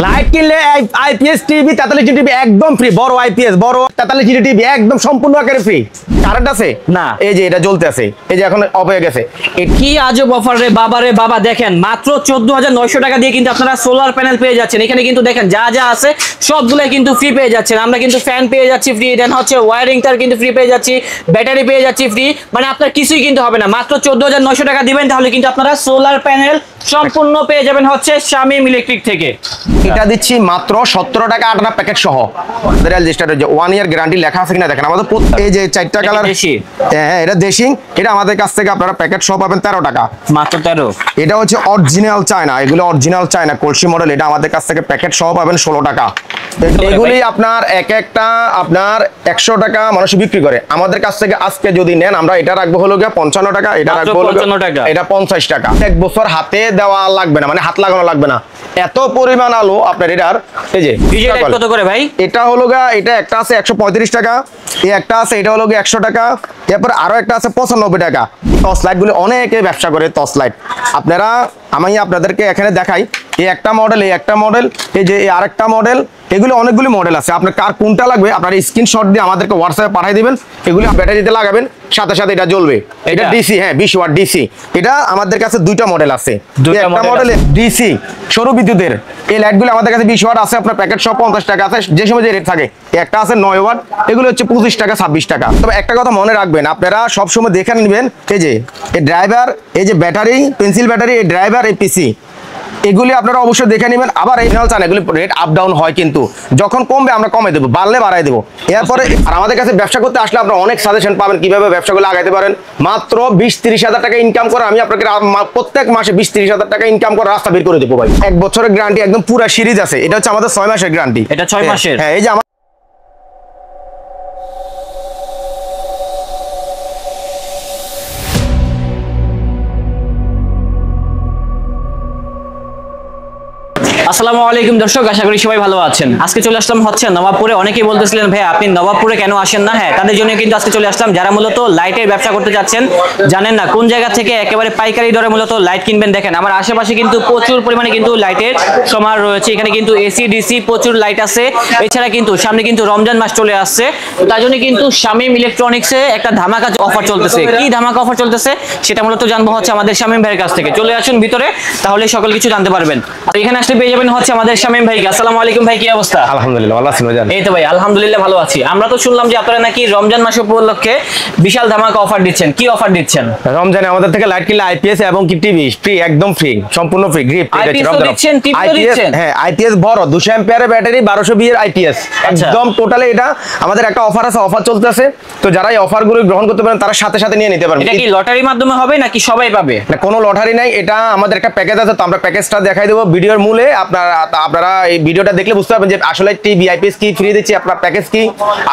Light কিনলে IPS TV 43 TV একদম free. বড় আইপিএস বড় 43 টিভি একদম সম্পূর্ণ আকারে ফ্রি। কারেন্ট আছে না, এই যে এটা জ্বলতে আছে, এই যে এখন অফ হয়ে গেছে। কি আজব অফার রে বাবা রে বাবা। দেখেন মাত্র 14900 টাকা দিয়ে কিন্তু আপনারা সোলার প্যানেল পেয়ে যাচ্ছেন। এখানে কিন্তু দেখেন যা যা আছে সবগুলাই কিন্তু ফ্রি পেয়ে যাচ্ছেন। আমরা কিন্তু ফ্যান পেয়ে যাচ্ছি ফ্রি, দেন হচ্ছে ওয়্যারিং তার কিন্তু ফ্রি পেয়ে যাচ্ছি, ব্যাটারি পেয়ে যাচ্ছি ফ্রি। মানে আপনার কিছুই কিন্তু হবে না, মাত্র 14900 টাকা দিবেন তাহলে কিন্তু আপনারা সোলার প্যানেল সম্পূর্ণ পেয়ে যাবেন হচ্ছে শামীম ইলেকট্রিক থেকে। এটা দিচ্ছি মাত্র 17 টাকা 8 প্যাকেট সহ। রেজিস্টার 1 ইয়ার গ্যারান্টি লেখা আছে কিনা দেখেন। আমাদের এই যে 4টা কালার দেশি, হ্যাঁ এটা দেশি। এটা আমাদের কাছ থেকে আপনারা প্যাকেট সহ পাবেন 13 টাকা মাত্র 13। এটা হচ্ছে অরিজিনাল চায়না, এগুলো অরিজিনাল চায়না কলসি মডেল। এটা আমাদের কাছ থেকে প্যাকেট সহ পাবেন 16 টাকা। এগুলি আপনার এক একটা আপনার 100 টাকা মানুষ বিক্রি করে। আমাদের কাছ থেকে আজকে যদি নেন আমরা এটা রাখবো হলো গিয়ে 55 টাকা, এটা রাখবো 55 টাকা, এটা 50 টাকা। এক বছর হাতে দেওয়া লাগবে না, মানে হাত লাগানো লাগবে না, এত পরিমাণ আলো আপনার এটার। এই যে কত করে ভাই? এটা হলো গা, এটা একটা আছে 135 টাকা, এই একটা আছে এটা হলো গিয়ে 100 টাকা, এরপর আরো একটা আছে 95 টাকা। টর্চ লাইট গুলো অনেকে ব্যবসা করে টর্চ লাইট। আপনারা আমি আপনাদেরকে এখানে দেখাই, এই একটা মডেল, এই একটা মডেল, এই যে এই আরেকটা মডেল, এগুলো অনেকগুলি মডেল আছে। আপনার কার কোনটা লাগবে আপনার স্ক্রিনশট দিয়ে আমাদেরকে হোয়াটসঅ্যাপে পাঠিয়ে দিবেন। এগুলো ব্যাটারিতে লাগাবেন, সাথে সাথে এটা জ্বলবে। এটা ডিসি, হ্যাঁ 20 ওয়াট ডিসি। এটা আমাদের কাছে দুইটা মডেল আছে, একটা মডেল ডিসি সৌর বিদ্যুতের। এই লাইটগুলো আমাদের কাছে 20 ওয়াট আছে, আপনার প্যাকেট সহ 50 টাকা আছে, যে সময় যে রেট থাকে। একটা আছে 9 ওয়াট, এগুলো হচ্ছে 25 টাকা 26 টাকা। তবে একটা কথা মনে রাখবেন, আপনারা সবসময় দেখে নেবেন এই যে এই ড্রাইভার, এই যে ব্যাটারি পেন্সিল ব্যাটারি, এই ড্রাইভার, এই পিসি, এগুলি আপনারা অবশ্যই দেখে নেবেন। আবার এই চান এগুলি রেট আপ ডাউন হয়, কিন্তু যখন কমবে আমরা কমে দেবো, বাড়লে বাড়াই দেবো। এরপরে আর আমাদের কাছে ব্যবসা করতে আসলে আপনারা অনেক সাজেশন পাবেন কিভাবে ব্যবসাগুলো আগাইতে পারেন। মাত্র 20-30 হাজার টাকা ইনকাম করে আমি আপনাকে প্রত্যেক মাসে 20-30 হাজার টাকা ইনকাম করে রাস্তা বের করে দেবো ভাই। 1 বছরের গ্যারান্টি একদম পুরো সিরিজ আছে। এটা হচ্ছে আমাদের 6 মাসের গ্যারান্টি। এটা 6 মাসের, হ্যাঁ এই যে আসসালামু আলাইকুম দর্শক, আশা করি সবাই ভালো আছেন। আজকে চলে আসলাম হচ্ছে নবাবপুরে। অনেকেই বলতেছিলেন ভাই আপনি নবাবপুরে কেন আসেন না। হ্যাঁ তাদের জন্য কিন্তু আজকে চলে আসলাম যারা মূলত লাইটের ব্যবসা করতে যাচ্ছেন, জানেন না কোন জায়গা থেকে একেবারে পাইকারি দরে মূলত লাইট কিনবেন। দেখেন আমার আশেপাশে কিন্তু প্রচুর পরিমাণে কিন্তু লাইটের সমার রয়েছে। এখানে কিন্তু এসি ডিসি প্রচুর লাইট আছে। এছাড়া কিন্তু সামনে কিন্তু রমজান মাস চলে আসছে, তার জন্য কিন্তু শামীম ইলেকট্রনিক্সে একটা ধামাকা অফার চলতেছে। কি ধামাকা অফার চলতেছে সেটা মূলত জানবো হচ্ছে আমাদের শামীম ভাইয়ের কাছ থেকে। চলে আসুন ভিতরে, তাহলে সকল কিছু জানতে পারবেন। আর এখানে আসলে পেয়ে যাবেন হচ্ছে আমাদের শামীম ভাইকে। আসসালামু আলাইকুম ভাই, কি অবস্থা? আলহামদুলিল্লাহ ভালো আছেন ভাইজান? এই তো ভাই আলহামদুলিল্লাহ ভালো আছি। আমরা তো শুনলাম যে আপনারা নাকি রমজান মাস উপলক্ষে বিশাল ধামাকা অফার দিচ্ছেন। কি অফার দিচ্ছেন? রমজানে আমাদের থেকে লাইট কিনলে আইপিএস এবং কি টিভি ফ্রি, একদম ফ্রি, সম্পূর্ণ ফ্রি। গ্রিপ দিচ্ছেন, টিভি দিচ্ছেন। হ্যাঁ আইপিএস বড় 200 অ্যাম্পিয়ারের ব্যাটারি 1220 এর আইপিএস একদম টোটালি। এটা আমাদের একটা অফার আছে, অফার চলতেছে। তো যারা এই অফারগুলো গ্রহণ করতে পারেন তারা সাথে সাথে নিয়ে নিতে পারবেন। এটা কি লটারির মাধ্যমে হবে নাকি সবাই পাবে? না কোনো লটারি নাই, এটা আমাদের একটা প্যাকেজ আছে। তো আমরা প্যাকেজটা দেখাই দেবো ভিডিওর মূলে। আপনারা এই ভিডিওটা দেখলে বুঝতে পারবেন যে আসলে টিভি আইপিএস কি ফ্রি দিচ্ছি, আপনার প্যাকেজ কি।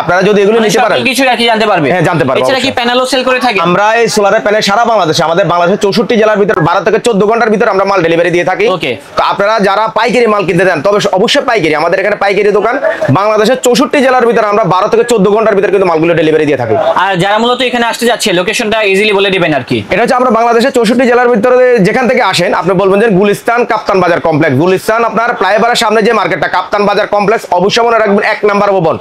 আপনারা যদি এগুলো নিতে পারেন সব কিছু কি জানতে পারবে? হ্যাঁ জানতে পারবেন। এছাড়া কি প্যানেলও সেল করে থাকি? আমরা এই সোলারের প্যানেল সারা বাংলাদেশে, আমাদের বাংলাদেশের 64 জেলার ভিতর 12 থেকে 14 ঘন্টার ভিতর আমরা মাল ডেলিভারি দিয়ে থাকি। ওকে, তো আপনারা যারা পাইকারি মাল কিনতে চান তবে অবশ্যই পাইকারি, আমাদের এখানে পাইকারি দোকান। বাংলাদেশের 64 জেলার ভিতর আমরা 12 থেকে 14 ঘন্টার ভিতর কিন্তু মালগুলো ডেলিভারি দিয়ে থাকি। আর যারা মূলত এখানে আসতে যাচ্ছে লোকেশনটা ইজিলি বলে দিবেন আর কি। এটা হচ্ছে আমরা বাংলাদেশের 64 জেলার ভিতরে যেখান থেকে আসেন আপনি বলবেন যে গুলিস্তান কাপ্তান বাজার কমপ্লেক্স। গুলিস্তান আপনার ফ্লাইওভারের সামনে যে মার্কেটটা কাপ্তান বাজার কমপ্লেক্স, অবশ্যই মনে রাখবেন 1 নম্বর ভবন,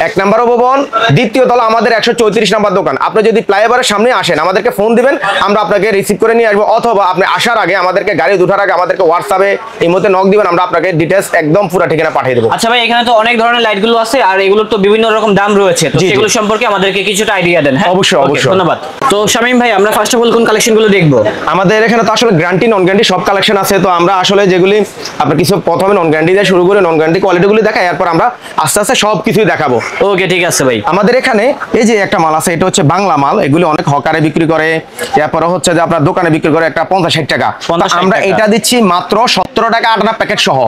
1 নম্বর ভবন, দ্বিতীয় তলা আমাদের 134 নম্বর দোকান। আপনি যদি ফ্লাইওভারের সামনে আসেন আমাদেরকে ফোন দিবেন, আমরা আপনাকে রিসিভ করে নিয়ে আসবো। অথবা আপনি আসার আগে আমাদেরকে গাড়ি উঠার আগে আমাদেরকে হোয়াটসঅ্যাপে এই মধ্যে নক দিবেন, আমরা আপনাকে ডিটেইলস একদম পুরো ঠিকানা পাঠিয়ে দেবো। আচ্ছা ভাই, এখানে তো অনেক ধরনের লাইটগুলো আছে আর এগুলোর তো বিভিন্ন রকম দাম রয়েছে, তো সেগুলো সম্পর্কে আমাদেরকে কিছুটা আইডিয়া দেন। হ্যাঁ অবশ্যই অবশ্যই, ধন্যবাদ। তো শামীম ভাই আমরা ফার্স্ট অফ অল কোন কালেকশনগুলো দেখবো? আমাদের এখানে তো আসলে গ্যারান্টি নন গ্যারান্টি সব কালেকশন আছে। তো আমরা আসলে যেগুলি আপনার কিছু প্রথমে নন গ্যারান্টি দিয়ে শুরু করে নন গ্যারান্টি কোয়ালিটিগুলো দেখাই, এরপর আমরা আস্তে আস্তে সব কিছুই দেখাবো। ওকে ঠিক আছে ভাই। আমাদের এখানে এই যে একটা মাল আছে, এটা হচ্ছে বাংলা মাল। এগুলো অনেক হকারে বিক্রি করে, এরপর হচ্ছে যে আপনার দোকানে বিক্রি করে একটা 50-60 টাকা। আমরা এটা দিচ্ছি মাত্র 17 টাকা 8 প্যাকেট সহ,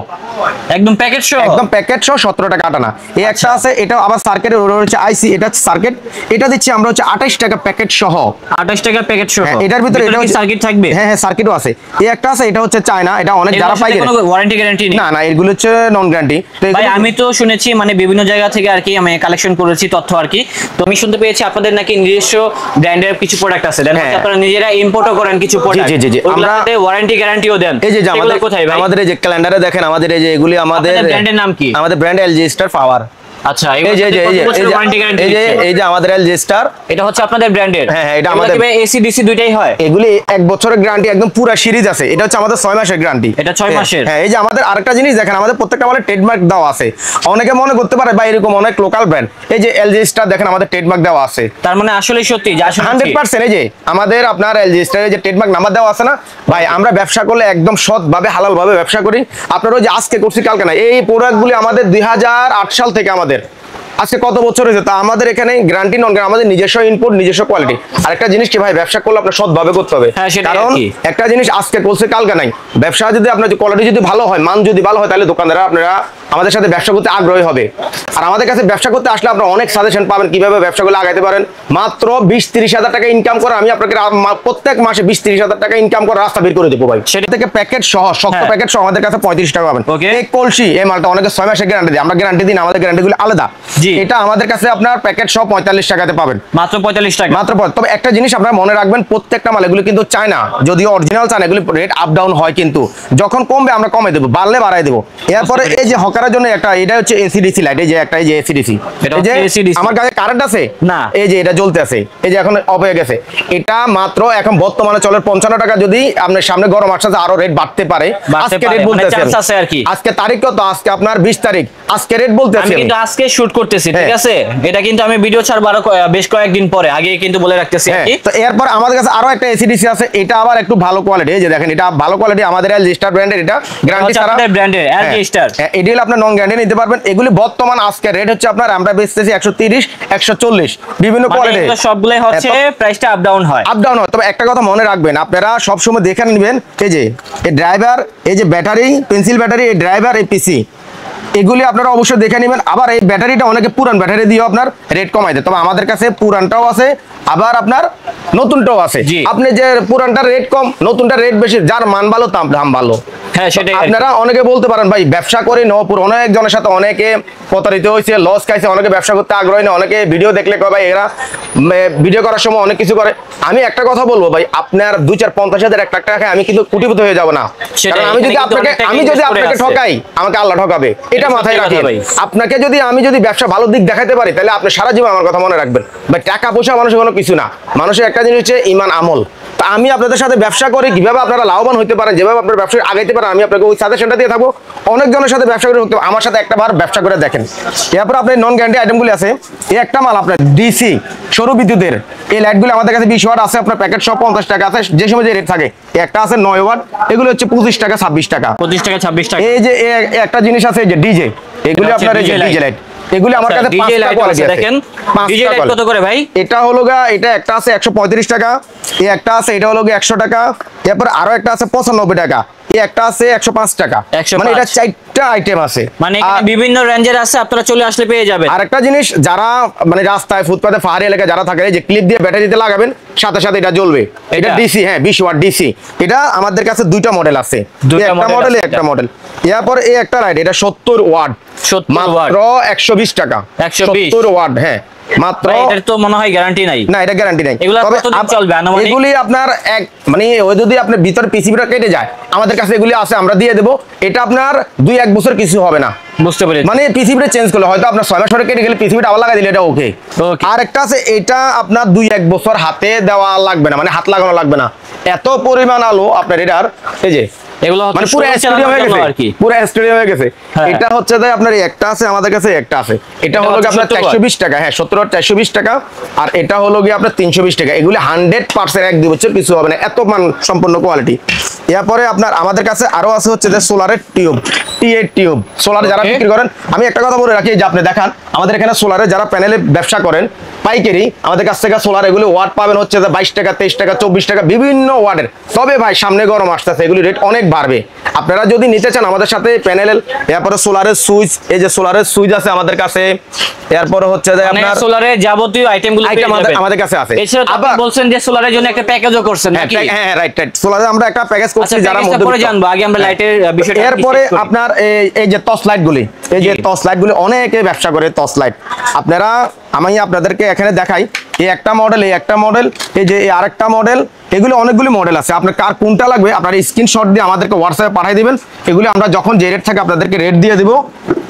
একদম প্যাকেট সহ, একদম প্যাকেট সহ 17 টাকা 8 আনা। এই একটা আছে, এটা আবার সার্কিটের হচ্ছে আইসি, এটা সার্কিট, এটা দিচ্ছি আমরা হচ্ছে 28 টাকা প্যাকেট সহ। 28 টাকা প্যাকেট সহ, এটার ভিতরে এটা সার্কিট থাকবে? হ্যাঁ হ্যাঁ সার্কিটও আছে। এই একটা আছে, এটা হচ্ছে চায়না। এটা অনেক যারা পাইকারি, কোনো ওয়ারেন্টি গ্যারান্টি নেই? না না, এগুলো হচ্ছে নন গ্যারান্টি। ভাই আমি তো শুনেছি মানে বিভিন্ন জায়গা থেকে আর কি আমি কালেকশন করেছি তথ্য আর কি, তো আমি শুনতে পেয়েছি আপনাদের নাকি নিজস্ব ব্র্যান্ডের কিছু প্রোডাক্ট আছে, দেন হ্যাঁ। আপনারা নিজেরা ইম্পোর্টও করেন কিছু প্রোডাক্ট। জি, জি, জি, আমরা আমরা ওয়ারেন্টি গ্যারান্টিও দেন। এই যে এগুলো কোথায় ভাই? আমাদের এই যে ক্যালেন্ডারে দেখেন, আমাদের এই যে এগুলি আমাদের ব্র্যান্ডের নাম কি? আমাদের ব্র্যান্ড এলজি স্টার পাওয়ার। আচ্ছা, এই যে এই যে আমাদের এলজি স্টার, এটা হচ্ছে আপনাদের ব্র্যান্ডের? হ্যাঁ, এটা আমাদের এসি ডিসি দুইটাই হয়? এগুলি 1 বছরের গ্যারান্টি, একদম পুরো সিরিজ আছে। এটা হচ্ছে আমাদের 6 মাসের গ্যারান্টি। এটা 6 মাসের? হ্যাঁ, এই যে আমাদের আরেকটা জিনিস দেখেন, আমাদের প্রত্যেকটা মালের ট্রেডমার্ক দেওয়া আছে। অনেকে মনে করতে পারে ভাই এরকম অনেক লোকাল ব্র্যান্ড, এই যে এলজি স্টার দেখেন আমাদের ট্রেডমার্ক দেওয়া আছে। তার মানে আসলেই সত্যি যা শুনছি 100%। এই যে আমাদের আপনার এলজি স্টারের যে ট্রেডমার্ক নাম্বার দেওয়া আছে না ভাই, আমরা ব্যবসা করলে একদম সৎভাবে হালাল ভাবে ব্যবসা করি। আপনারা যে আজকে করছি কালকে না, এই প্রোডাক্টগুলি আমাদের 2008 সাল থেকে আমাদের আজকে কত বছর হয়েছে, তা আমাদের এখানে গ্যারান্টি নন গ্যারান্টি, আমাদের নিজস্ব ইনপুট নিজস্ব কোয়ালিটি। আরেকটা জিনিস কি ভাই, ব্যবসা করলে আপনার সৎভাবে করতে হবে। হ্যাঁ, সেটাই কারণ আর কি। একটা জিনিস আজকে করছে কালকে নাই, ব্যবসা যদি আপনার কোয়ালিটি যদি ভালো হয়, মান যদি ভালো হয়, তাহলে দোকানদাররা আপনারা আমাদের সাথে ব্যবসা করতে আগ্রহী হবে। আর আমাদের কাছে ব্যবসা করতে আসলে আপনারা অনেক সাজেশন পাবেন কিভাবে ব্যবসাগুলো আগাইতে পারেন। মাত্র 20-30 হাজার টাকা ইনকাম করে আমি আপনাকে প্রত্যেক মাসে 20-30 হাজার টাকা ইনকাম করে রাস্তা বের করে দেবো ভাই। সেটা থেকে প্যাকেট সহ, শক্ত প্যাকেট সহ আমাদের কাছে 35 টাকা পাবেন। এই কলসি, এই মালটা অনেকে 6 মাসের গ্যারান্টি দিই, আমরা গ্যারান্টি দিই না, আমাদের গ্যারান্টিগুলো আলাদা। এটা আমাদের কাছে আপনার প্যাকেট সহ 45 টাকাতে পাবেন, মাত্র 45 টাকা মাত্র। তবে একটা জিনিস আপনারা মনে রাখবেন, প্রত্যেকটা মাল এগুলো কিন্তু চায় না, যদিও অরিজিনাল চায় না, এগুলো রেট আপ ডাউন হয়, কিন্তু যখন কমবে আমরা কমে দেবো, বাড়লে বাড়াই দেবো। এরপরে এই যে হকারের জন্য একটা, এটা হচ্ছে এসিডিসি লাইট, এই যে একটা, এই যে এসিডিসি, এই যে আমার কাছে কারেন্ট আছে না, এই যে এটা জ্বলতে আছে, এই যে এখন অফ হয়ে গেছে। এটা মাত্র এখন বর্তমানে চলে 55 টাকা, যদি আপনার সামনে গরম আসছে আরো রেট বাড়তে পারে। আজকে রেট বলতে আছে আর কি, আজকে তারিখ কত, আজকে আপনার 20 তারিখ, আজকে রেট বলতে আছে। আমি কিন্তু আজকে শুট করতেছি, ঠিক আছে, এটা কিন্তু আমি ভিডিও ছাড়ব আরো বেশ কয়েকদিন পরে, আগে কিন্তু বলে রাখতেছি আর কি। তো এরপর আমাদের কাছে আরো একটা এসিডিসি আছে, এটা আবার একটু ভালো কোয়ালিটি, এই যে দেখেন এটা ভালো কোয়ালিটি, আমাদের এলজি স্টার ব্র্যান্ডের, এটা গ্যারান্টি ছাড়া ব্র্যান্ডের এলজি স্টার, এডি হলো আপনার নন গ্যারান্টি নিতে পারবেন। এগুলি বর্তমান আজকে রেট হচ্ছে আপনার, আমরা বেচতেছি 130, 140, বিভিন্ন কোয়ালিটি, মানে সবগুলাই হচ্ছে প্রাইসটা আপ ডাউন হয়, আপ ডাউন হয়। তবে একটা কথা মনে রাখবেন, আপনারা সব সময় দেখে নেবেন, এই যে এই ড্রাইভার, এই যে ব্যাটারি, পেন্সিল ব্যাটারি, এই ড্রাইভার, এই পিসি, এগুলি আপনারা অবশ্যই দেখে নেবেন। আবার এই ব্যাটারিটা অনেকে পুরান ব্যাটারি দিয়ে আপনার রেট কমাই দেয়, তবে আমাদের কাছে পুরানটাও আছে, আবার আপনার নতুনটাও আছে। আপনি যে পুরানটার রেট কম, নতুনটার রেট বেশি, যার মান ভালো তার দাম ভালো। হ্যাঁ, সেটাই। আপনারা অনেকে বলতে পারেন ভাই ব্যবসা করে নবপুর অনেকজনের সাথে অনেকে প্রতারিত হয়েছে, লস খাইছে, অনেকে ব্যবসা করতে আগ্রহী না, অনেকে ভিডিও দেখলে কয় ভাই এরা ভিডিও করার সময় অনেক কিছু করে। আমি একটা কথা বলবো ভাই, আপনার 2-4-50 হাজার 1 লাখ টাকা খায় আমি কিন্তু কোটিপতি হয়ে যাব না। কারণ আমি যদি আপনাকে ঠকাই, আমাকে আল্লাহ ঠকাবে, এটা মাথায় রাখবেন। আপনাকে যদি আমি ব্যবসা ভালো দিক দেখাতে পারি, তাহলে আপনি সারা জীবন আমার কথা মনে রাখবেন ভাই। টাকা পয়সা মানুষের কোনো কিছু না, মানুষের একটা জিনিস হচ্ছে ইমান আমল। তা আমি আপনাদের সাথে ব্যবসা করি, কিভাবে আপনারা লাভবান হতে পারেন, যেভাবে আপনার ব্যবসা আগাইতে পারেন, আমি আপনাকে ওই সাজেশনটা দিয়ে থাকবো। অনেকজনের সাথে ব্যবসা করে হতে, আমার সাথে একটা বার ব্যবসা করে দেখেন। এরপর আপনার নন গ্যারান্টি আইটেমগুলি আছে, এই একটা মাল আপনার ডিসি সৌর বিদ্যুতের এই লাইটগুলো আমাদের কাছে 20 ওয়াট আছে, আপনার প্যাকেট সব 50 টাকা আছে, যে সময় যে রেট থাকে। একটা আছে 9 ওয়াট, এগুলো হচ্ছে 25 টাকা 26 টাকা, 25 টাকা 26 টাকা। এই যে একটা জিনিস আছে, এই যে ডিজে, এগুলো আপনার এই যে ডিজে লাইট, এগুলি আমার কাছে 5 টাকা কোয়ালিটি আছে। দেখেন ডিজে লাইট কত করে ভাই? এটা হলো এটা একটা আছে 135 টাকা, এই একটা আছে এটা হলো 100 টাকা, এরপর আরো একটা আছে 95 টাকা, এই একটা আছে 105 টাকা, মানে এটা 4টা আইটেম আছে, মানে এখানে বিভিন্ন রেঞ্জের আছে, আপনারা চলে আসলে পেয়ে যাবেন। আরেকটা জিনিস, যারা মানে রাস্তায় ফুটপাতে পাহাড়ি এলাকায় যারা থাকে, এই যে ক্লিপ দিয়ে ব্যাটারিতে লাগাবেন, সাথে সাথে এটা জ্বলবে। এটা ডিসি, হ্যাঁ 20 ওয়াট ডিসি। এটা আমাদের কাছে দুইটা মডেল আছে, একটা মডেল একটা মডেল। এরপর এই একটা লাইট, এটা 70 ওয়াট, মাত্র 120 টাকা, 70 ওয়াট, হ্যাঁ মাত্র। এটার তো মনে হয় গ্যারান্টি নাই। না, এটা গ্যারান্টি নাই। তবে চলবে আনুমানিক, এগুলি আপনার মানে ওই যদি আপনার ভিতর পিসিবিটা কেটে যায়, আমাদের কাছে এগুলি আছে, আমরা দিয়ে দেবো। এটা আপনার 2-1 বছর কিছু হবে না, বুঝতে পেরেছি। মানে পিসিবিটা চেঞ্জ করলে হয়তো আপনার 6 মাস পরে কেটে গেলে পিসিবিটা আবার লাগাই দিলে এটা ওকে। আর একটা আছে, এটা আপনার 2-1 বছর হাতে দেওয়া লাগবে না, মানে হাত লাগানো লাগবে না, এত পরিমাণ আলো আপনার এটার। এই যে এগুলো মানে পুরো স্টুডিও হয়ে গেছে, পুরো স্টুডিও হয়ে গেছে। এটা হচ্ছে যে আপনার একটা আছে আমাদের কাছে, একটা আছে, এটা হলো কি আপনার 420 টাকা, হ্যাঁ 70 ওয়াট 420 টাকা, আর এটা হলো কি আপনার 320 টাকা। এগুলি 100% 1-2 বছর কিছু হবে না, এত মান সম্পন্ন কোয়ালিটি। এরপরে আপনার আমাদের কাছে আরো আছে হচ্ছে যে সোলারের টিউব, T8 টিউব, সোলার যারা বিক্রি করেন। আমি একটা কথা বলে রাখি, যে আপনি দেখান আমাদের এখানে সোলারে যারা প্যানেলে ব্যবসা করেন, পাইকারি আমাদের কাছ থেকে সোলার এগুলি ওয়াট পাবেন হচ্ছে যে 22 টাকা 23 টাকা 24 টাকা বিভিন্ন ওয়াটের। তবে ভাই সামনে গরম আসতেছে, এগুলি রেট অনেক বাড়বে। আপনারা যদি নিতে চান আমাদের সাথে প্যানেলের, এরপরে সোলারের সুইচ, এই যে সোলারের সুইচ আছে আমাদের কাছে, এরপরে হচ্ছে যে আপনার সোলারের যাবতীয় আইটেমগুলো আমাদের কাছে আছে। এছাড়া আপনি বলছেন যে সোলারের জন্য একটা প্যাকেজও করছেন নাকি? হ্যাঁ রাইট রাইট, সোলারে আমরা একটা প্যাকেজ করছি যারা পরে জানবো, আগে আমরা লাইটের বিষয়টা। এরপরে আপনার এই যে টর্চ লাইট গুলি, এই যে টর্চ লাইট গুলি অনেকে ব্যবসা করে টর্চ লাইট। আপনারা আমি আপনাদেরকে এখানে দেখাই, এই একটা মডেল, এই একটা মডেল, এই যে আরেকটা মডেল, এগুলো অনেকগুলি মডেল আছে। আপনার কার কোনটা লাগবে আপনার স্ক্রিনশট দিয়ে আমাদেরকে হোয়াটসঅ্যাপে পাঠিয়ে দিবেন। এগুলি আমরা যখন যে রেট থাকে আপনাদেরকে রেট দিয়ে দিব।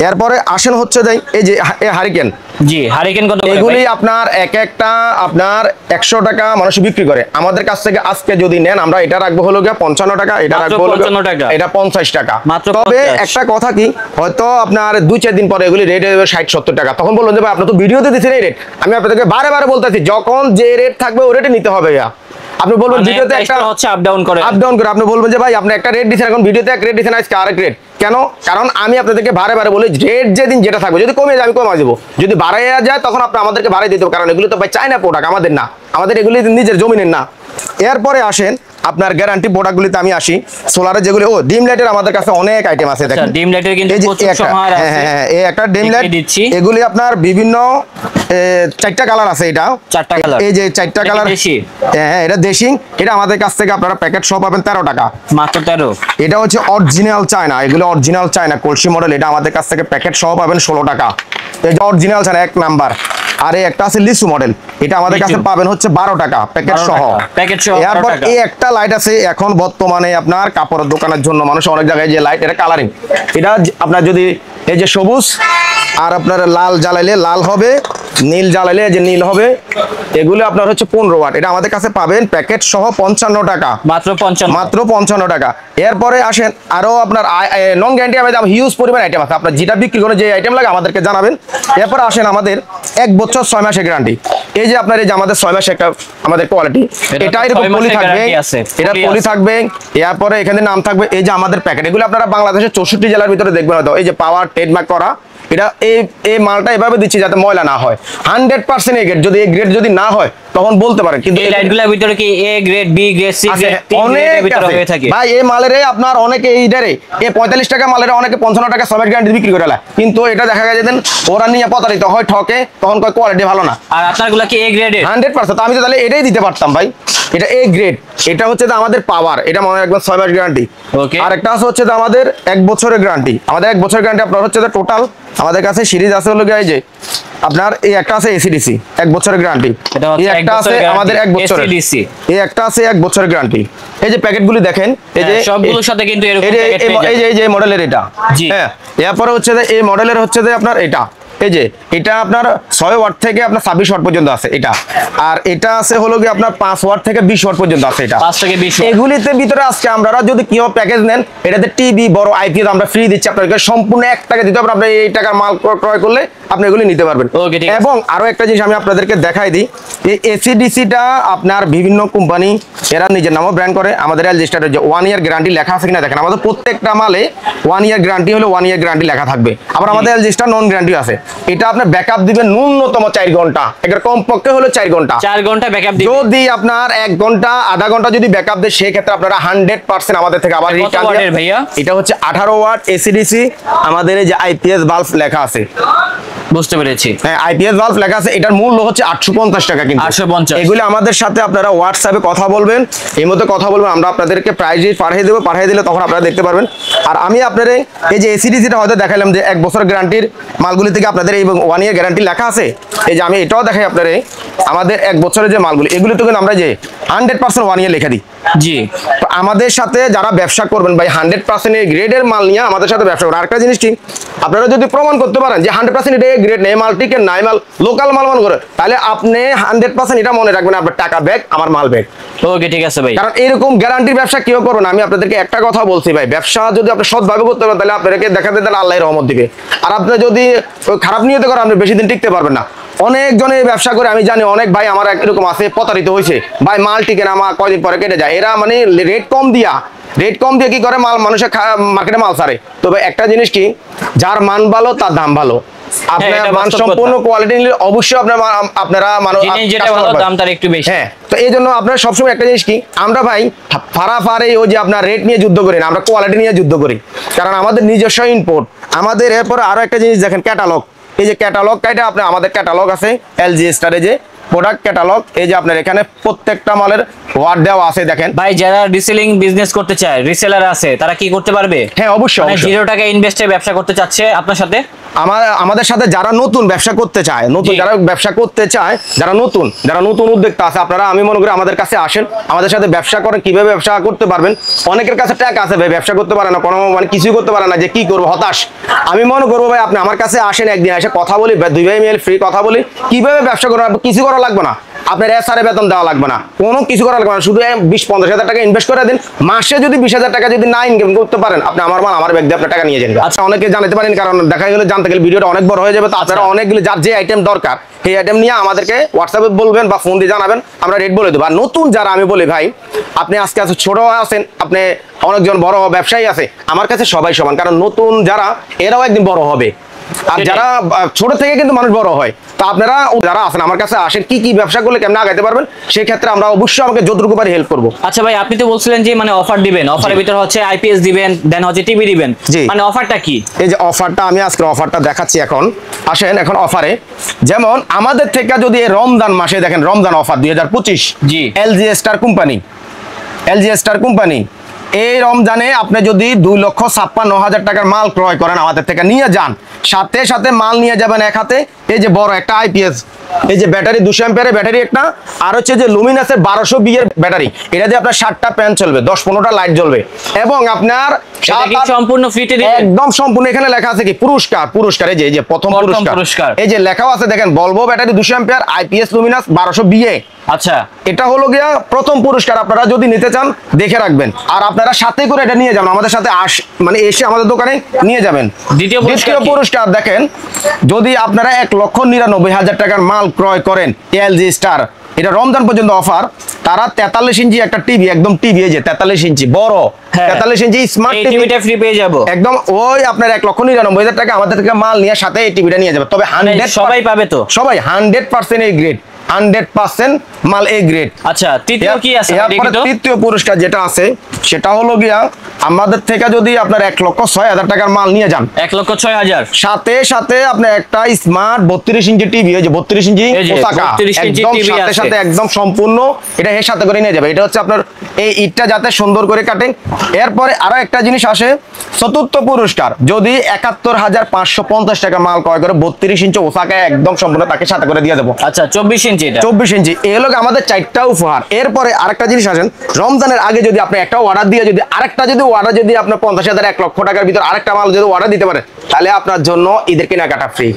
এরপরে আসেন হচ্ছে যে এই যে হারিকেন, জি হারিকেন কত? এগুলি আপনার এক একটা আপনার 100 টাকা মানুষ বিক্রি করে। আমাদের কাছ থেকে আজকে যদি নেন আমরা এটা রাখবো হলো গিয়ে 55 টাকা, এটা রাখবো হলো এটা 50 টাকা। তবে একটা কথা কি, হয়তো আপনার 2-4 দিন পরে এগুলি রেট হবে 60-70 টাকা। তখন বলুন যে ভাই আপনি তো ভিডিওতে দিচ্ছেন এই রেট, আমি আপনাদেরকে বারে বারে বলতেছি যখন যে রেট থাকবে ওই রেটে নিতে হবে। আপনি বলবেন ভিডিওতে একটা হচ্ছে আপ ডাউন করে, আপনি বলবেন যে ভাই আপনি একটা রেট দিচ্ছেন, এখন ভিডিওতে এক রেট দিচ্ছেন, আজকে আরেক রেট কেন? কারণ আমি আপনাদেরকে বারে বারে বলি রেট যেদিন যেটা থাকবে, যদি কমে যায় আমি কমা দেবো, যদি বাড়াইয়া যায় তখন আপনি আমাদেরকে বাড়াই দিতে হবে। কারণ এগুলো তো ভাই চায়না প্রোডাক্ট, আমাদের না, আমাদের এগুলি নিজের জমিনের না। এরপরে আসেন আপনার গ্যারান্টি প্রোডাক্টগুলিতে আমি আসি। সোলারের যেগুলি ডিম লাইটের আমাদের কাছে অনেক আইটেম আছে। দেখেন ডিম লাইটের কিন্তু প্রচুর সমাহার আছে। হ্যাঁ এই একটা ডিম লাইট দিচ্ছি, এগুলি আপনার বিভিন্ন 4টা কালার আছে। এটা 4টা কালার, এই যে 4টা কালার। হ্যাঁ এটা দেশি, এটা আমাদের কাছ থেকে আপনারা প্যাকেট সহ পাবেন 13 টাকা মাত্র 13। এটা হচ্ছে অরিজিনাল চায়না, এগুলো অরিজিনাল চায়না কলসি মডেল, এটা আমাদের কাছ থেকে প্যাকেট সহ পাবেন 16 টাকা। এই যে অরিজিনাল চায়না 1 নাম্বার। আর এই একটা আছে লিচু মডেল, এটা আমাদের কাছে পাবেন হচ্ছে 12 টাকা প্যাকেট সহ। এরপর এই একটা লাইট আছে এখন বর্তমানে আপনার কাপড়ের দোকানের জন্য মানুষ অনেক জায়গায় যে লাইট, এটা কালারিং, এটা আপনার যদি এই যে সবুজ আর আপনার লাল জ্বালাইলে লাল হবে, নীল জ্বালাইলে যে নীল হবে, এগুলো আপনার হচ্ছে 15 ওয়াট। এটা আমাদের কাছে পাবেন প্যাকেট সহ 55 টাকা, মাত্র 55 টাকা। এরপরে আসেন আরো আপনার নন গ্যারান্টি আমাদের হিউজ পরিমাণ আইটেম আছে। আপনার যেটা বিক্রি করে যে আইটেম লাগে আমাদেরকে জানাবেন। এরপরে আসেন আমাদের 1 বছর 6 মাসের গ্যারান্টি। এই যে আপনার এই যে আমাদের 6 মাসে একটা আমাদের কোয়ালিটি, এটা এরকম পলি থাকবে, এটা পলি থাকবে। এরপরে এখানে নাম থাকবে, এই যে আমাদের প্যাকেট, এগুলো আপনারা বাংলাদেশের 64 জেলার ভিতরে দেখবেন হয়তো। এই যে পাওয়ার ট্রেডমার্ক করা, এটা এই মালটা এভাবে দিচ্ছি যাতে ময়লা না হয়। 100% এ গ্রেড, যদি এই গ্রেড যদি না হয় তখন বলতে পারেন। কিন্তু এই লাইটগুলোর ভিতরে কি A grade, B grade, C grade অনেক ভিতরে হয়ে থাকে ভাই। এই মালের আপনার অনেকে এইটারে এই 45 টাকা মালের অনেকে 55 টাকা সবের গ্যারান্টি বিক্রি করে। কিন্তু এটা দেখা যায় যে ওরা নিয়ে প্রতারিত হয়, ঠকে, তখন কয় কোয়ালিটি ভালো না। আর আপনারগুলো কি এ গ্রেডের? 100%। আমি তো তাহলে এটাই দিতে পারতাম ভাই, এটা এ গ্রেড। এটা হচ্ছে যে আমাদের পাওয়ার, এটা মনে হয় একদম 6 মাস গ্যারান্টি। ওকে। আর একটা আছে হচ্ছে যে আমাদের 1 বছরের গ্যারান্টি। আমাদের 1 বছরের গ্যারান্টি আপনার হচ্ছে যে টোটাল আমাদের কাছে সিরিজ আছে হলো এই যে আপনার এই একটা আছে এসিডিসি 1 বছরের গ্যারান্টি, এই একটা আছে আমাদের 1 বছরের এসিডিসি, এই একটা আছে 1 বছরের গ্যারান্টি। এই যে প্যাকেটগুলি দেখেন, এই যে সবগুলোর সাথে কিন্তু এরকম প্যাকেট পেয়ে যাবেন। এই যে মডেলের এটা, হ্যাঁ। এরপরে হচ্ছে যে এই মডেলের হচ্ছে যে আপনার এটা, এই যে এটা আপনার 6 ওয়াট থেকে আপনার 26 ওয়াট পর্যন্ত আছে এটা। আর এটা আছে হলো কি আপনার 5 ওয়াট থেকে 20 ওয়াট পর্যন্ত আছে এটা, 5 থেকে 20 ওয়াট। এগুলিতে ভিতরে আজকে আপনারা যদি কিও প্যাকেজ নেন, এটাতে টিভি বড় আইপিএস আমরা ফ্রি দিচ্ছি আপনাদেরকে, সম্পূর্ণ 1 টাকা দিতে হবে। আপনি এই টাকার মাল ক্রয় করলে আপনি এগুলি নিতে পারবেন। এবং আরো একটা জিনিস আমি আপনাদেরকে দেখাই দিই, এই এসিডিসিটা আপনার বিভিন্ন কোম্পানি এরা নিজের নামও ব্র্যান্ড করে। আমাদের রেজিস্টারে যে 1 ইয়ার গ্যারান্টি লেখা আছে কিনা দেখেন, আমাদের প্রত্যেকটা মালে 1 ইয়ার গ্যারান্টি হলে 1 ইয়ার গ্যারান্টি লেখা থাকবে। আবার আমাদের রেজিস্টার নন গ্যারান্টি আছে। এটা আপনার ব্যাকআপ দিবেন ন্যূনতম 4 ঘন্টা, এর কমপক্ষে হলো 4 ঘন্টা। 4 ঘন্টা ব্যাকআপ দিবেন। যদি আপনার 1 ঘন্টা আধা ঘন্টা যদি ব্যাকআপ দেয়, সেই ক্ষেত্রে আপনারা 100% আমাদের থেকে আবার রিটার্ন দিবেন। ভাইয়া এটা হচ্ছে 18 ওয়াট এসিডিসি, আমাদের এই যে আইপিএস বাল্ব লেখা আছে, বুঝতে পেরেছি। হ্যাঁ আইপিএস বাল্ব লেখা আছে, এটার মূল্য হচ্ছে 850 টাকা। কিন্তু 850, এগুলো আমাদের সাথে আপনারা হোয়াটসঅ্যাপে কথা বলবেন, এই মধ্যে কথা বলবেন, আমরা আপনাদেরকে প্রাইস পাঠিয়ে দেবো। পাঠিয়ে দিলে তখন আপনারা দেখতে পারবেন। আর আমি আপনাদের এই যে এসিডিসিটা হয়তো দেখালাম যে 1 বছর গ্যারান্টির মালগুলি থেকে আপনাদের এই 1 ইয়ার গ্যারান্টি লেখা আছে। এই যে আমি এটাও দেখাই আপনাদের, আমাদের 1 বছরের যে মালগুলি, এগুলি তো কিন্তু আমরা যে 100% 1 ইয়ার লেখা দিই। জি, তো আমাদের সাথে যারা ব্যবসা করবেন ভাই 100% এই গ্রেডের মাল নিয়ে আমাদের সাথে ব্যবসা করবেন। আরেকটা জিনিস কি, আপনারা যদি প্রমাণ করতে পারেন যে 100% এটা গ্রেড নেই, মাল টিকে নাই, মাল লোকাল মাল মনে করে, তাহলে আপনি 100% এটা মনে রাখবেন, আপনার টাকা ব্যাগ আমার মাল ব্যাগ। ওকে ঠিক আছে ভাই। কারণ এরকম গ্যারান্টির ব্যবসা কেউ করবেন। আমি আপনাদেরকে একটা কথা বলছি ভাই, ব্যবসা যদি আপনি সৎভাবে করতে পারেন তাহলে আপনাদেরকে দেখাতে তাহলে আল্লাহর রহমত দিবে। আর আপনি যদি খারাপ নিয়তে করেন আপনি বেশি দিন টিকতে পারবেন না। অনেক জনে ব্যবসা করে আমি জানি, অনেক ভাই আমার এরকম আছে প্রতারিত হয়েছে। ভাই মাল টিকে না, আমার কয়দিন পরে কেটে যায়। এরা মানে রেট কম দিয়া রেট কম দিয়ে কি করে মানুষের মার্কেটে মাল ছাড়ে। তবে একটা জিনিস কি, যার মান ভালো তার দাম ভালো। আপনার এটা মান বাস্তব সম্পূর্ণ কথা। কোয়ালিটি নিলে অবশ্যই আপনারা জিনিস যেটা ভালো দাম তার একটু বেশি। হ্যাঁ, তো এই জন্য আপনারা সবসময় একটা জিনিস কি, আমরা ভাই ফাড়াফাড়ি ওই যে আপনার রেট নিয়ে যুদ্ধ করি না, আমরা কোয়ালিটি নিয়ে যুদ্ধ করি, কারণ আমাদের নিজস্ব ইনপুট। আমাদের এরপরে আরো একটা জিনিস দেখেন, ক্যাটালগ। এই যে ক্যাটালগ কাইটা আপনার আমাদের ক্যাটালগ আছে এলজি স্টারে, যে প্রোডাক্ট ক্যাটালগ, এই যে আপনার এখানে প্রত্যেকটা মালের ওয়ার্ড দেওয়া আছে দেখেন। ভাই যারা রিসেলিং বিজনেস করতে চায়, রিসেলার আছে, তারা কি করতে পারবে? হ্যাঁ অবশ্যই, মানে অবশ্যই। 0 টাকা ইনভেস্টে ব্যবসা করতে চাচ্ছে আপনার সাথে? আমাদের সাথে যারা নতুন ব্যবসা করতে চায়, যারা ব্যবসা করতে চায়, যারা নতুন উদ্যোক্তা আছে, আপনারা আমি মনে করি আমাদের কাছে আসেন, আমাদের সাথে ব্যবসা করেন। কিভাবে ব্যবসা করতে পারবেন, অনেকের কাছে টাকা আছে ভাই, ব্যবসা করতে পারে না, কোনো মানে কিছুই করতে পারে না, যে কি করবো, হতাশ। আমি মনে করবো ভাই আপনি আমার কাছে আসেন, একদিন এসে কথা বলি, 2 ভাই মিলে ফ্রি কথা বলি, কিভাবে ব্যবসা করবেন। কিছু করা লাগবে না, আপনার এসআরে বেতন দেওয়া লাগবে না, কোনো কিছু করা লাগবে না, শুধু 20-50 হাজার টাকা ইনভেস্ট করে দিন। মাসে যদি 20 হাজার টাকা যদি না ইনকাম করতে পারেন, আপনি আমার মাল আমার ব্যাগ দিয়ে আপনার টাকা নিয়ে যান। আচ্ছা, অনেকে জানতে পারেন, কারণ দেখা গেলে জানতে গেলে ভিডিওটা অনেক বড় হয়ে যাবে। তো আপনারা অনেকগুলো যার যে আইটেম দরকার, সেই আইটেম নিয়ে আমাদেরকে হোয়াটসঅ্যাপে বলবেন বা ফোন দিয়ে জানাবেন, আমরা রেট বলে দেবো। আর নতুন যারা, আমি বলি ভাই, আপনি আজকে ছোট আছেন, আপনি অনেকজন বড় ব্যবসায়ী আছে, আমার কাছে সবাই সমান, কারণ নতুন যারা এরাও একদিন বড় হবে, আর যারা ছোট থেকে কিন্তু মানুষ বড় হয়। তো আপনারা যারা আছেন আমার কাছে আসেন, কি কি ব্যবসা করলে কেমন আগাইতে পারবেন, সেই ক্ষেত্রে আমরা অবশ্যই আমাকে যতটুকু পারি হেল্প করবো। আচ্ছা ভাই, আপনি তো বলছিলেন যে মানে অফার দিবেন, অফারের ভিতর হচ্ছে আইপিএস দিবেন, দেন হচ্ছে টিভি দিবেন, মানে অফারটা কি? এই যে অফারটা, আমি আজকে অফারটা দেখাচ্ছি। এখন আসেন, এখন অফারে যেমন আমাদের থেকে যদি রমজান মাসে দেখেন, রমজান অফার 2025, জি, এলজি স্টার কোম্পানি, এই রমজানে আপনি যদি 2,56,000 টাকার মাল ক্রয় করেন, আমাদের থেকে নিয়ে যান, সাথে সাথে মাল নিয়ে যাবেন এক হাতে এই যে বড় একটা আইপিএস, এই যে ব্যাটারি 200 অ্যাম্পিয়ারের ব্যাটারি একটা, আর হচ্ছে যে লুমিনাসের 1220 এর ব্যাটারি, এটা দিয়ে আপনার 7টা ফ্যান চলবে, 10-15টা লাইট জ্বলবে, এবং আপনার সম্পূর্ণ ফ্রিতে দিবেন, একদম সম্পূর্ণ। এখানে লেখা আছে কি পুরস্কার, এই যে প্রথম পুরস্কার, এই যে লেখাও আছে দেখেন, Volvo battery 200 ampere, IPS Luminous 1220। আচ্ছা, এটা হলো গিয়া প্রথম পুরস্কার। আপনারা যদি নিতে চান দেখে রাখবেন, আর আপনারা সাথে করে এটা নিয়ে যাবেন, আমাদের সাথে মানে এসে আমাদের দোকানে নিয়ে যাবেন। দ্বিতীয় পুরস্কার দেখেন, যদি আপনারা 1,99,000 টাকার মাল ক্রয় করেন এলজি স্টার, এটা রমজান পর্যন্ত অফার, তারা 43 ইঞ্চি একটা টিভি, একদম টিভি, এই যে 43 ইঞ্চি বড়, 43 ইঞ্চি স্মার্ট টিভিটা ফ্রি পেয়ে যাব একদম। ওই আপনার 1,99,000 টাকা আমাদের থেকে মাল নিয়ে সাথে এই টিভিটা নিয়ে যাবে। তবে 100 সবাই পাবে তো, সবাই 100% এই গ্রেড, 100% মাল এ গ্রেড। আচ্ছা, তৃতীয় কি আছে? তৃতীয় পুরস্কার যেটা আছে সেটা হলো গিয়া, আমাদের থেকে যদি আপনার 1,06,000 টাকার মাল নিয়ে যান, 1,06,000, সাথে সাথে আপনি একটা স্মার্ট 32 ইঞ্চি টিভি, এই যে 32 ইঞ্চি ওসাকা, একদম সাথে সাথে একদম সম্পূর্ণ এটা এর সাথে করে নিয়ে যাবে। এটা হচ্ছে আপনার এই ইটটা যাতে সুন্দর করে কাটে। এরপরে আরো একটা জিনিস আসে, চতুর্থ পুরস্কার, যদি 71,550 টাকা মাল ক্রয় করে 32 ইঞ্চি ওসাকা একদম সম্পূর্ণ, তাকে সাথে করে দিয়ে দেবো। আচ্ছা, 24 ইঞ্চি, এটা 24 ইঞ্চি। এই হলো আমাদের 4টা উপহার। এরপরে আরেকটা জিনিস আসেন, রমজানের আগে যদি আপনি একটা অর্ডার দিয়ে যদি আরেকটা যদি অর্ডার যদি আপনার 50,000 1 লক্ষ টাকার ভিতর আরেকটা মাল যদি অর্ডার দিতে পারেন, তাহলে আপনার জন্য ঈদের কেনাকাটা ফ্রি,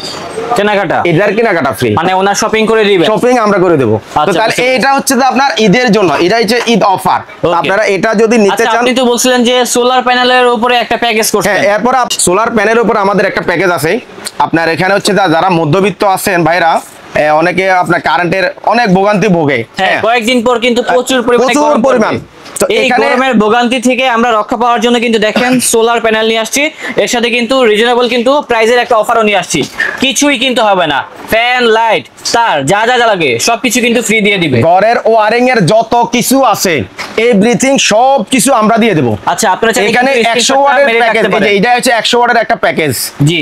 কেনাকাটা ফ্রি, মানে ওনার শপিং করে দিবেন, শপিং আমরা করে দেবো। তো তাহলে এটা হচ্ছে যে আপনার ঈদের জন্য, এটা হচ্ছে ঈদ অফার। আপনারা এটা যদি নিতে চান, আপনি তো বলছিলেন যে সোলার প্যানেলের উপরে একটা প্যাকেজ করছেন। হ্যাঁ, এরপর সোলার প্যানেলের উপর আমাদের একটা প্যাকেজ আছে। আপনার এখানে হচ্ছে যারা মধ্যবিত্ত আছেন ভাইরা, অনেকে আপনার কারেন্টের অনেক ভোগান্তি ভোগে, হ্যাঁ, কয়েকদিন পর কিন্তু প্রচুর পরিমাণ, তো এই গরমের ভোগান্তি থেকে আমরা রক্ষা পাওয়ার জন্য কিন্তু দেখেন সোলার প্যানেল নিয়ে আসছি, এর সাথে কিন্তু রিজনেবল কিন্তু প্রাইজের একটা অফারও নিয়ে আসছি। কিছুই কিন্তু হবে না, ফ্যান, লাইট, তার যা যা লাগে সবকিছু কিন্তু ফ্রি দিয়ে দিবে। ঘরের ওয়ারিং এর যত কিছু আছে এভরিথিং সব কিছু আমরা দিয়ে দেব। আচ্ছা, আপনারা এখানে 100 ওয়াটের প্যাকেজ, এটা হচ্ছে 100 ওয়াটের একটা প্যাকেজ।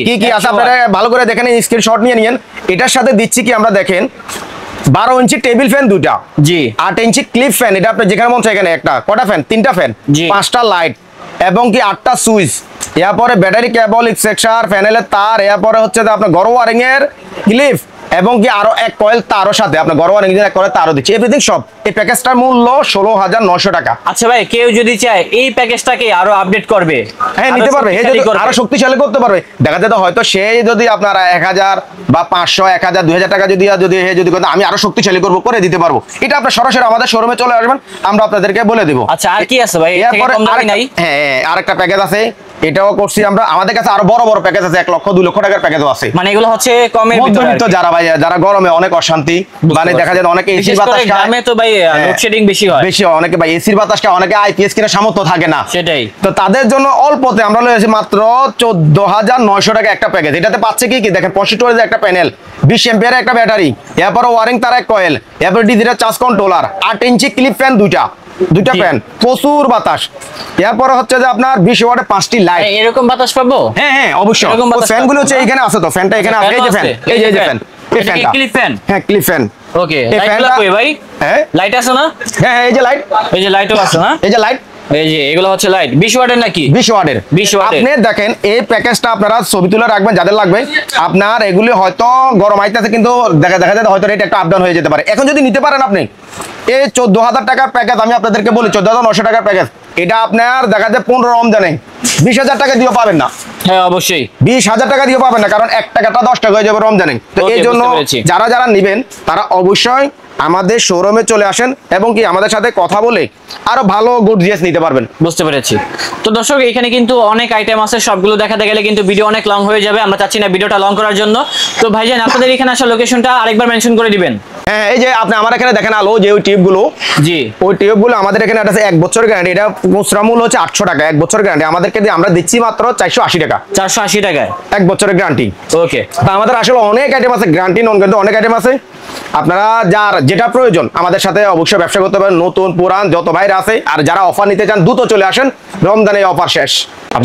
কি কি আছে আপনারা ভালো করে দেখেন, স্ক্রিনশট নিয়ে নিয়েন। এটার সাথে দিচ্ছি কি আমরা দেখেন, 12 ইঞ্চি টেবিল ফ্যান 2টা, জি, 8 ইঞ্চি ক্লিপ ফ্যান, এটা আপনি যেখানে মন চায় এখানে একটা, কটা ফ্যান, 3টা ফ্যান, 5টা লাইট, এবং কি 8টা সুইচ, এরপরে ব্যাটারি কেবল, এক্সট্রাক্টর, প্যানেলের তার, এরপরে হচ্ছে আপনার ঘর ওয়ারিং এর ক্লিপ, এবং কি আরো এক কয়েল তারও সাথে আপনার ঘর ওয়ারিং এর এক কয়েল তারও দিচ্ছি, এভরিথিং সব। এই প্যাকেজটার মূল্য 16,900 টাকা। আচ্ছা ভাই, কেউ যদি চায় এই প্যাকেজটাকে আরো আপডেট করবে, হ্যাঁ নিতে পারবে, আরো শক্তিশালী করতে পারবে। দেখা যেত হয়তো সে যদি আপনার 1,000 বা 500, 1,000, 2,000 টাকা যদি আমি আরো শক্তিশালী করবো, করে দিতে পারবো। এটা আপনার সরাসরি আমাদের শোরুমে চলে আসবেন, আমরা আপনাদেরকে বলে দেবো। আচ্ছা, আর কি আছে ভাই? হ্যাঁ, আরেকটা প্যাকেজ আছে, এটাও করছি আমরা। আমাদের কাছে আরো বড় বড় প্যাকেজ আছে, 1 লক্ষ 2 লক্ষ টাকার প্যাকেজও আছে। মানে এগুলো হচ্ছে কমের ভিতরে মধ্যবিত্ত যারা ভাই, যারা গরমে অনেক অশান্তি, মানে দেখা যায় অনেকে এসির বাতাস খায়, গ্রামে তো ভাই লোডশেডিং বেশি হয়, অনেকে ভাই এসির বাতাস খায়, অনেকে আইপিএস কিনা সামর্থ্য থাকে না। সেটাই তো তাদের জন্য অল্পতে আমরা লয়েছি মাত্র 14,900 টাকা একটা প্যাকেজ। এটাতে পাচ্ছে কি দেখেন, 65 ওয়াটের একটা প্যানেল, 20 এম্পিয়ারের একটা ব্যাটারি, এরপর ওয়ারিং তার এক কয়েল, এরপর ডিজিটাল চার্জ কন্ট্রোলার, 8 ইঞ্চি ক্লিপ ফ্যান দুইটা ফ্যান, প্রচুর বাতাস। এরপরে হচ্ছে যে আপনার 20 ওয়াটের 5টি লাইট। এরকম বাতাস পাবো? হ্যাঁ অবশ্যই। ফ্যানগুলো হচ্ছে এইখানে আছে, তো ফ্যানটা এখানে আছে, এই যে ফ্যান, এই যে ফ্যান, এই ফ্যানটা ক্লিপ ফ্যান। হ্যাঁ ক্লিপ ফ্যান। ওকে, এই লাইটগুলো ফ্যানটা কই ভাই? হ্যাঁ লাইট আছে না? হ্যাঁ এই যে লাইট, এই যে লাইটও আছে না? এই যে লাইট, এই যে এগুলো হচ্ছে লাইট 20 ওয়াটের নাকি? 20 ওয়াটের। 20 ওয়াটের। আপনি দেখেন এই প্যাকেজটা আপনারা ছবি তুলে রাখবেন যাদের লাগবে। আপনার এগুলি হয়তো গরম আইতেছে, কিন্তু দেখা যায় হয়তো রেট একটা আপ ডাউন হয়ে যেতে পারে। এখন যদি নিতে পারেন আপনি এই 14,000 টাকার প্যাকেজ, আমি আপনাদেরকে বলি 14,900 টাকার প্যাকেজ, এটা আপনার দেখা যায় 15 রমজানে 20,000 টাকা দিয়েও পাবেন না। হ্যাঁ অবশ্যই 20,000 টাকা দিয়ে পাবেন না, কারণ 1 টাকাটা 10 টাকা হয়ে যাবে রমজানে। তো Okay, এই জন্য বুঝতে পেরেছি। যারা নিবেন তারা অবশ্যই আমাদের শোরুমে চলে আসেন এবং কি আমাদের সাথে কথা বলে আরো ভালো গর্জিয়াস নিতে পারবেন। বুঝতে পেরেছি। তো দর্শক এখানে কিন্তু অনেক আইটেম আছে, সবগুলো দেখাতে গেলে কিন্তু ভিডিও অনেক লং হয়ে যাবে, আমরা চাচ্ছি না ভিডিওটা লং করার জন্য। তো ভাইজান আপনাদের এখানে আসা লোকেশনটা আরেকবার মেনশন করে দিবেন। হ্যাঁ এই যে আপনি আমার এখানে দেখেন আলো, যে ওই টিউবগুলো, জি ওই টিউবগুলো আমাদের এখানে আছে 1 বছর গ্যারান্টি। এটা খুচরা মূল্য হচ্ছে 800 টাকা, 1 বছর গ্যারান্টি। আমাদেরকে দিয়ে আমরা দিচ্ছি মাত্র 480 টাকা, 480 টাকায় 1 বছরের গ্যারান্টি। ওকে। তা আমাদের আসলে অনেক আইটেম আছে, গ্যারান্টি নন গ্যারান্টি অনেক আইটেম আছে। আপনারা যার যেটা প্রয়োজন আমাদের সাথে অবশ্যই ব্যবসা করতে পারেন, নতুন পুরান যত বাইরে আছে। আর যারা অফার নিতে চান দ্রুত চলে আসেন, রমজানে অফার শেষ।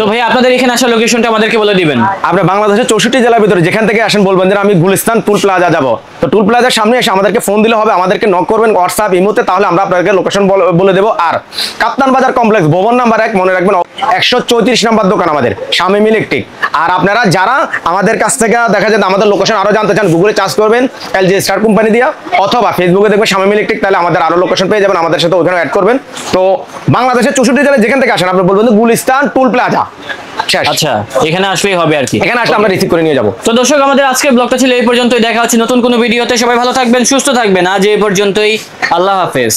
তো ভাই আপনাদের এখানে আসা লোকেশনটা আমাদেরকে বলে দিবেন। আপনি বাংলাদেশের 64 জেলার ভিতরে যেখান থেকে আসেন বলবেন যে আমি গুলিস্তান টুল প্লাজা যাব, তো টুল প্লাজার সামনে এসে আমাদেরকে ফোন দিলে হবে, আমাদেরকে নক করবেন হোয়াটসঅ্যাপ ইমোতে, তাহলে আমরা আপনাদেরকে লোকেশন বলে দেবো। আর কাপ্তান বাজার কমপ্লেক্স ভবন নাম্বার 1 মনে রাখবেন, 134 নাম্বার দোকান আমাদের, শামীম ইলেকট্রিক। আর আপনারা যারা আমাদের কাছ থেকে দেখা যায় আমাদের লোকেশন আরো জানতে চান, গুগলে চার্জ করবেন এলজি স্টার কোম্পানি দিয়া, অথবা ফেসবুকে দেখবেন শামীম ইলেকট্রিক, তাহলে আমাদের আরো লোকেশন পেয়ে যাবেন, আমাদের সাথে ওখানে অ্যাড করবেন। তো বাংলাদেশের 64 জেলায় যেখান থেকে আসেন আপনি বলবেন গুলিস্তান টুল প্লাজা শেষ। আচ্ছা এখানে আসলেই হবে আর কি, এখানে আসলে আমরা রিসিভ করে নিয়ে যাবো। তো দর্শক আমাদের আজকের ব্লগটা ছিল এই পর্যন্তই, দেখা হচ্ছে নতুন কোনো ভিডিওতে। সবাই ভালো থাকবেন, সুস্থ থাকবেন, আজ এই পর্যন্তই, আল্লাহ হাফেজ।